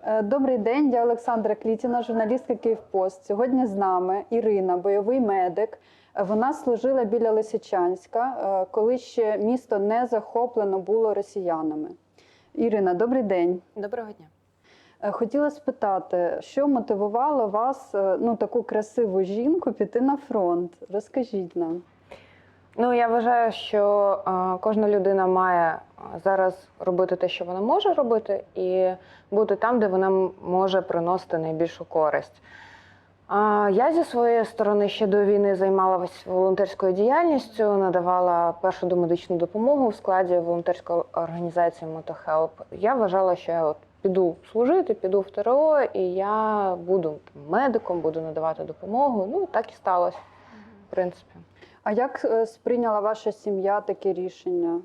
Добрий день, я Олександра Клітіна, журналістка «Київпост». Сьогодні з нами Ірина, бойовий медик. Вона служила біля Лисичанська, коли ще місто не захоплено було росіянами. Ірина, добрий день. Доброго дня. Хотіла спитати, що мотивувало вас, таку красиву жінку, піти на фронт? Розкажіть нам. Я вважаю, що кожна людина має зараз робити те, що вона може робити, і бути там, де вона може приносити найбільшу користь. Я зі своєї сторони ще до війни займалася волонтерською діяльністю, надавала першу домедичну допомогу в складі волонтерської організації «Мотохелп». Я вважала, що я піду служити, піду в ТРО, і я буду медиком, буду надавати допомогу. Так і сталося, в принципі. А як сприйняла ваша сім'я таке рішення?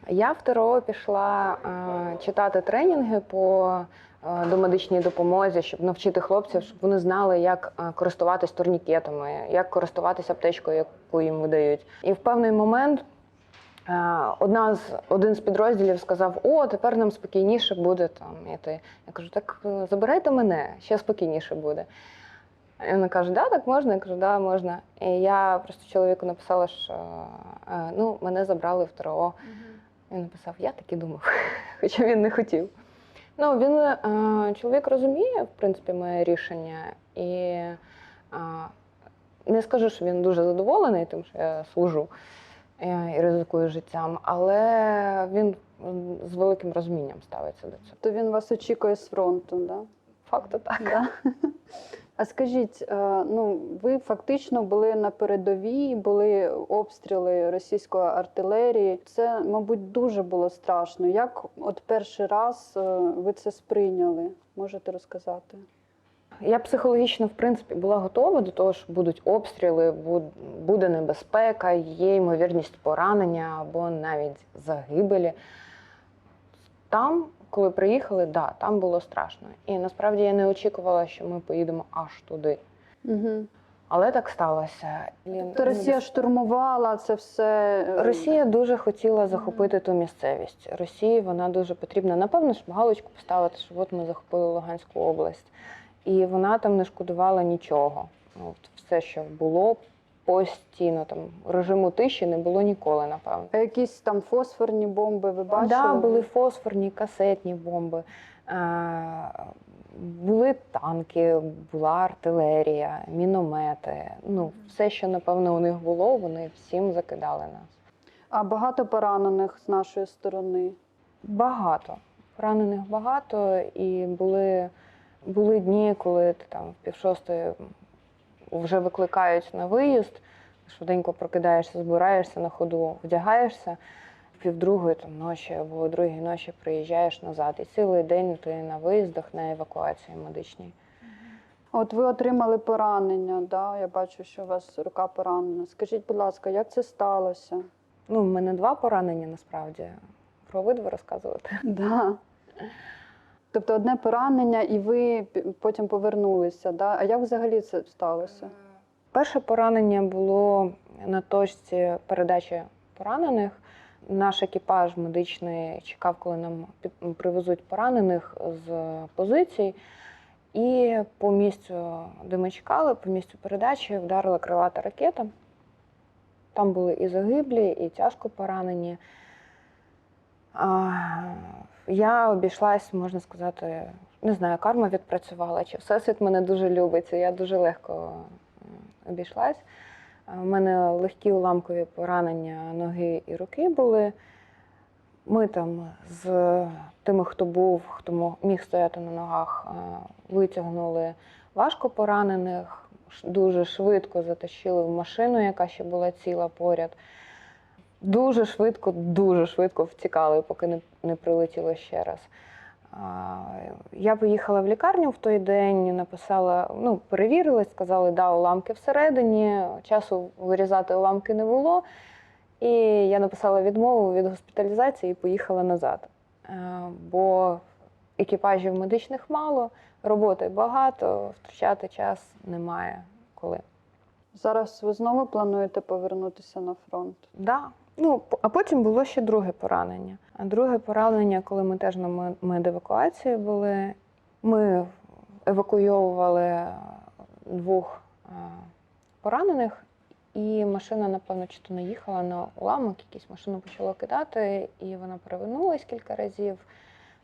Я в ТРО пішла читати тренінги по домедичній допомозі, щоб навчити хлопців, щоб вони знали, як користуватись турнікетами, як користуватися аптечкою, яку їм видають. І в певний момент один з підрозділів сказав: «О, тепер нам спокійніше буде там іти». Я кажу: «Так забирайте мене, ще спокійніше буде». І вона каже: «Да, так можна?» Я кажу: «Да, можна». І я просто чоловіку написала, що мене забрали в ТРО. Він написав: «Я так і думав», хоча він не хотів. Чоловік розуміє, в принципі, моє рішення. І не скажу, що він дуже задоволений тим, що я служу і ризикую життям, але він з великим розумінням ставиться до цього. То він вас очікує з фронту, да? Факто так. Да. А скажіть, ви фактично були на передовій, були обстріли російської артилерії. Це, мабуть, дуже було страшно. Як от перший раз ви це сприйняли? Можете розказати? Я психологічно, в принципі, була готова до того, що будуть обстріли, буде небезпека, є ймовірність поранення або навіть загибелі. Там, коли приїхали, там було страшно. І насправді я не очікувала, що ми поїдемо аж туди. Угу. Але так сталося. То Росія штурмувала це все? Росія дуже хотіла захопити ту місцевість. Росії вона дуже потрібна. Напевно, щоб галочку поставити, що от ми захопили Луганську область. І вона там не шкодувала нічого. Все, що було, постійно, режиму тиші не було ніколи, напевно. А якісь там фосфорні бомби ви бачили? Так, були фосфорні, касетні бомби, були танки, була артилерія, міномети. Все, що, напевно, у них було, вони всім закидали нас. А багато поранених з нашої сторони? Багато. Поранених багато, і були дні, коли ти там в 5:30 вже викликають на виїзд, швиденько прокидаєшся, збираєшся на ходу, вдягаєшся, в 1:30 ночі або о 2:00 ночі приїжджаєш назад. І цілий день ти на виїздах, на евакуації медичній. От ви отримали поранення, да? Я бачу, що у вас рука поранена. Скажіть, будь ласка, як це сталося? В мене 2 поранення, насправді. Про обидва розказувати. Да. Тобто одне поранення, і ви потім повернулися, да? А як взагалі це сталося? Перше поранення було на точці передачі поранених. Наш екіпаж медичний чекав, коли нам привезуть поранених з позицій. І по місцю, де ми чекали, по місцю передачі вдарила крилата ракета. Там були і загиблі, і тяжко поранені. Я обійшлась, можна сказати, не знаю, карма відпрацювала, чи Всесвіт мене дуже любить, і я дуже легко обійшлась. У мене легкі уламкові поранення ноги і руки були. Ми там з тими, хто міг стояти на ногах, витягнули важко поранених, дуже швидко затащили в машину, яка ще була ціла поряд. Дуже швидко втікали, поки не прилетіло ще раз. Я поїхала в лікарню в той день, написала, перевірили, сказали, да, уламки всередині, часу вирізати уламки не було. І я написала відмову від госпіталізації і поїхала назад. Бо екіпажів медичних мало, роботи багато, втрачати час немає коли. Зараз ви знову плануєте повернутися на фронт? Да. А потім було ще друге поранення. А друге поранення, коли ми теж на медевакуації були, Ми евакуйовували 2 поранених, і машина, напевно, чи то наїхала на уламок, якийсь машину почало кидати, і вона перевернулась кілька разів.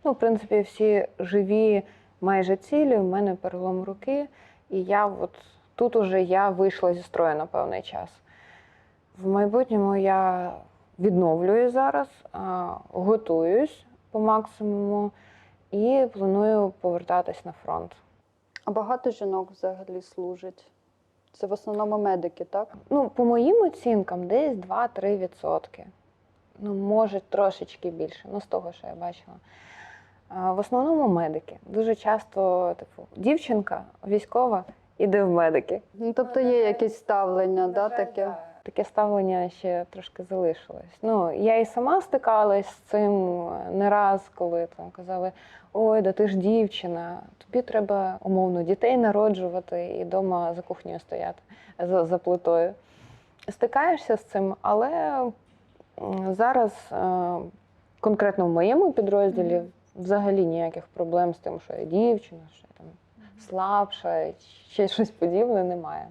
Ну, в принципі, всі живі, майже цілі, в мене перелом руки, і тут уже я вийшла зі строю на певний час. В майбутньому я відновлююсь зараз, готуюсь по максимуму і планую повертатись на фронт. А багато жінок взагалі служить? Це в основному медики, так? Ну, по моїм оцінкам, десь 2-3%. Ну, може, трошечки більше, з того, що я бачила. В основному медики. Дуже часто, дівчинка військова іде в медики. Ну, тобто є якесь ставлення, да, таке? Таке ставлення ще трошки залишилось. Ну, я і сама стикалась з цим не раз, коли там казали: ой, да ти ж дівчина, тобі треба, умовно, дітей народжувати і вдома за кухнею стояти, за плитою. Стикаєшся з цим, але зараз конкретно в моєму підрозділі взагалі ніяких проблем з тим, що я дівчина, що я там слабша, ще щось подібне немає.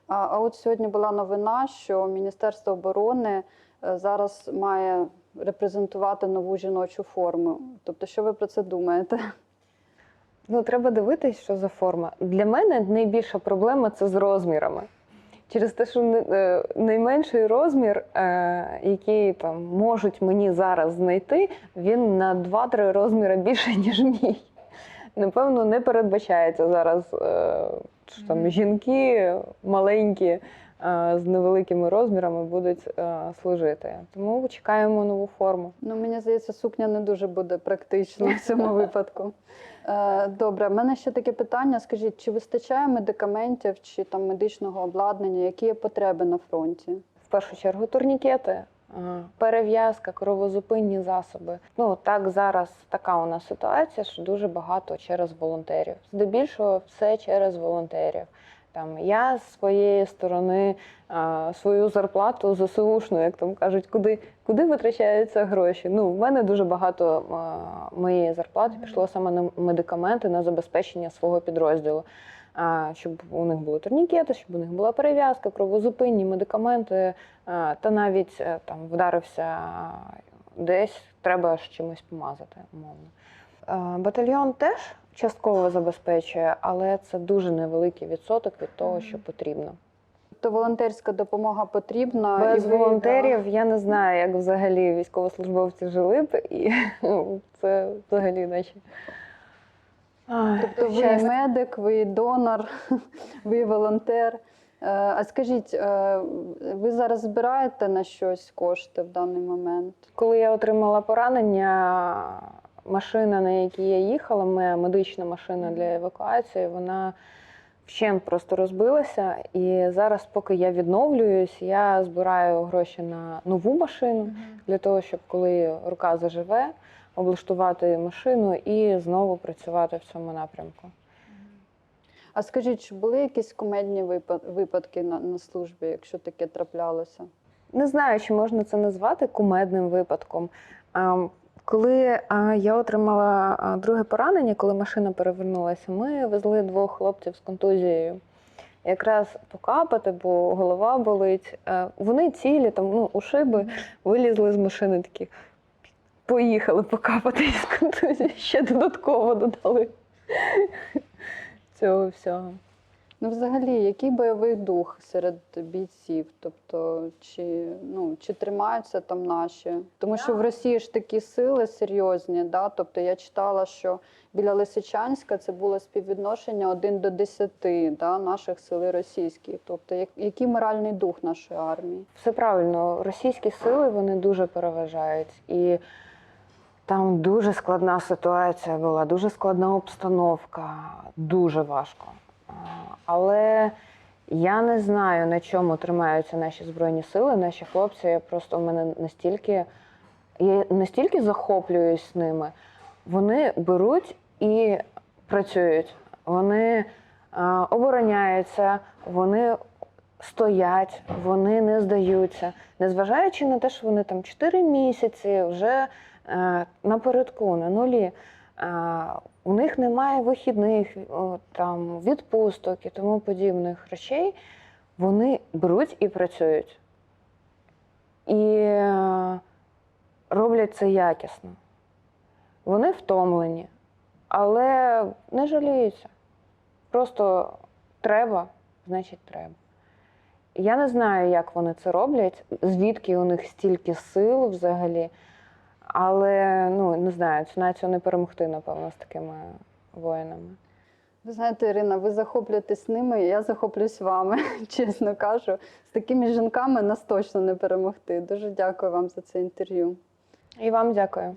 А от сьогодні була новина, що Міністерство оборони зараз має репрезентувати нову жіночу форму. Тобто, що ви про це думаєте? Ну, треба дивитись, що за форма. Для мене найбільша проблема – це з розмірами. Через те, що найменший розмір, який там можуть мені зараз знайти, він на 2-3 розміри більше, ніж мій. Напевно, не передбачається зараз, що там жінки маленькі з невеликими розмірами будуть служити. Тому чекаємо нову форму. Ну, мені здається, сукня не дуже буде практична в цьому випадку. Добре, в мене ще таке питання. Скажіть, чи вистачає медикаментів чи там медичного обладнання? Які є потреби на фронті? В першу чергу турнікети, перев'язка, кровозупинні засоби. Ну, так зараз така у нас ситуація, що дуже багато через волонтерів. Здебільшого все через волонтерів. Там, я з своєї сторони свою зарплату ЗСУшну, як там кажуть, куди витрачаються гроші. Ну, в мене дуже багато моєї зарплати пішло саме на медикаменти, на забезпечення свого підрозділу. Щоб у них були турнікети, щоб у них була перев'язка, кровозупинні медикаменти, та навіть там вдарився десь, треба ж чимось помазати, умовно. Батальйон теж частково забезпечує, але це дуже невеликий відсоток від того, що потрібно. Тобто волонтерська допомога потрібна? Без волонтерів я не знаю, як взагалі військовослужбовці жили б, і це взагалі наче... Тобто ви медик, ви донор, ви волонтер. А скажіть, ви зараз збираєте на щось кошти в даний момент? Коли я отримала поранення, машина, на якій я їхала, моя медична машина для евакуації, вона вщент просто розбилася. І зараз, поки я відновлююсь, я збираю гроші на нову машину, для того, щоб коли рука заживе, облаштувати машину і знову працювати в цьому напрямку. А скажіть, чи були якісь кумедні випадки на службі, якщо таке траплялося? Не знаю, чи можна це назвати кумедним випадком. Коли я отримала друге поранення, коли машина перевернулася, ми везли 2 хлопців з контузією. Якраз покапати, бо голова болить. Вони цілі, там, ушиби, вилізли з машини такі. Поїхали покапати із контузії, ще додатково додали цього всього. Ну, взагалі, який бойовий дух серед бійців? Тобто, чи тримаються там наші? Тому що в Росії ж такі сили серйозні, да? Тобто я читала, що біля Лисичанська це було співвідношення 1 до 10, да, наших сил і російських. Тобто, який моральний дух нашої армії? Все правильно. Російські сили, вони дуже переважають. І там дуже складна ситуація була, дуже складна обстановка, дуже важко. Але я не знаю, на чому тримаються наші Збройні Сили, наші хлопці. Я настільки захоплююсь ними. Вони беруть і працюють. Вони обороняються, вони стоять, вони не здаються. Незважаючи на те, що вони там 4 місяці вже напередку, на нулі, У них немає вихідних, там, відпусток і тому подібних речей. Вони беруть і працюють. І роблять це якісно. Вони втомлені, але не жаліються. Просто треба, значить треба. Я не знаю, як вони це роблять, звідки у них стільки сил взагалі. Але, ну, не знаю, цю націю не перемогти, напевно, з такими воїнами. Ви знаєте, Ірина, ви захоплюєтесь ними, я захоплююсь вами, чесно кажу. З такими жінками нас точно не перемогти. Дуже дякую вам за це інтерв'ю. І вам дякую.